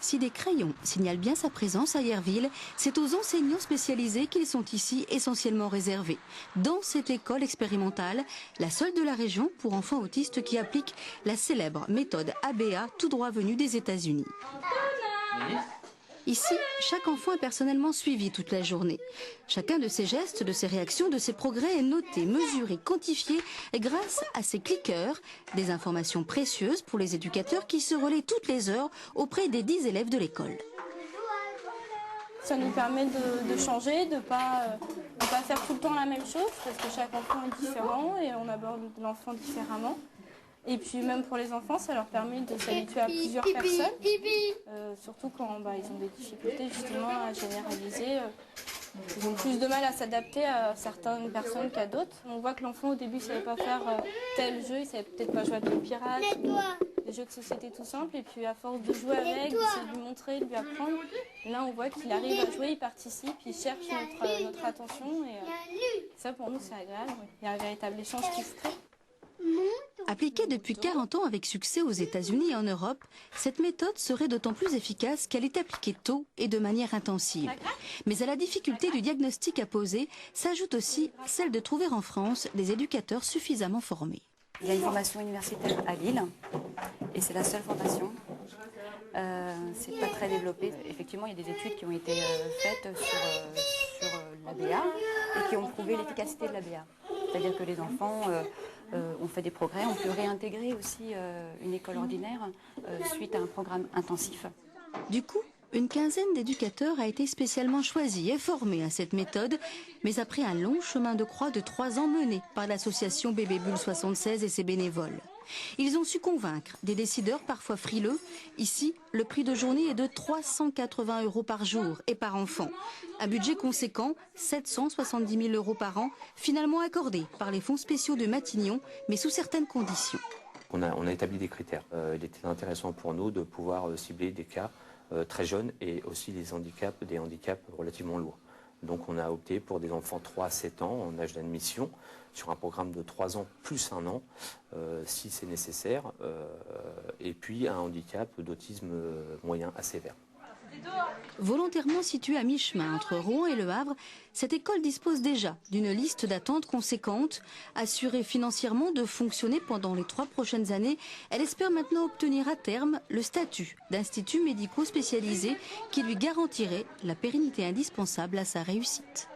Si des crayons signalent bien sa présence à Yerville, c'est aux enseignants spécialisés qu'ils sont ici essentiellement réservés. Dans cette école expérimentale, la seule de la région pour enfants autistes qui applique la célèbre méthode ABA tout droit venue des États-Unis. Ici, chaque enfant est personnellement suivi toute la journée. Chacun de ses gestes, de ses réactions, de ses progrès est noté, mesuré, quantifié grâce à ces cliqueurs, des informations précieuses pour les éducateurs qui se relaient toutes les heures auprès des 10 élèves de l'école. Ça nous permet de changer, de pas faire tout le temps la même chose, parce que chaque enfant est différent et on aborde l'enfant différemment. Et puis même pour les enfants, ça leur permet de s'habituer à plusieurs personnes, surtout quand ils ont des difficultés justement à généraliser. Ils ont plus de mal à s'adapter à certaines personnes qu'à d'autres. On voit que l'enfant au début ne savait pas faire tel jeu, il ne savait peut-être pas jouer à le pirate, des jeux de société tout simples. Et puis à force de jouer avec, d'essayer de lui montrer, de lui apprendre, là on voit qu'il arrive à jouer, il participe, il cherche notre attention. Et ça pour nous c'est agréable, il y a un véritable échange qui se crée. Appliquée depuis 40 ans avec succès aux États-Unis et en Europe, cette méthode serait d'autant plus efficace qu'elle est appliquée tôt et de manière intensive. Mais à la difficulté du diagnostic à poser s'ajoute aussi celle de trouver en France des éducateurs suffisamment formés. Il y a une formation universitaire à Lille et c'est la seule formation. C'est pas très développé. Effectivement, il y a des études qui ont été faites sur l'ABA et qui ont prouvé l'efficacité de l'ABA. C'est-à-dire que les enfants ont fait des progrès, ont pu réintégrer aussi une école ordinaire suite à un programme intensif. Du coup, une quinzaine d'éducateurs a été spécialement choisie et formée à cette méthode, mais après un long chemin de croix de 3 ans mené par l'association Bébé Bulle 76 et ses bénévoles. Ils ont su convaincre des décideurs parfois frileux. Ici, le prix de journée est de 380 € par jour et par enfant. Un budget conséquent, 770 000 € par an, finalement accordé par les fonds spéciaux de Matignon, mais sous certaines conditions. On a établi des critères. Il était intéressant pour nous de pouvoir cibler des cas très jeunes et aussi des handicaps relativement lourds. Donc on a opté pour des enfants 3 à 7 ans en âge d'admission sur un programme de 3 ans plus 1 an si c'est nécessaire et puis un handicap d'autisme moyen à sévère. Volontairement située à mi-chemin entre Rouen et Le Havre, cette école dispose déjà d'une liste d'attente conséquente. Assurée financièrement de fonctionner pendant les 3 prochaines années, elle espère maintenant obtenir à terme le statut d'institut médico spécialisé qui lui garantirait la pérennité indispensable à sa réussite.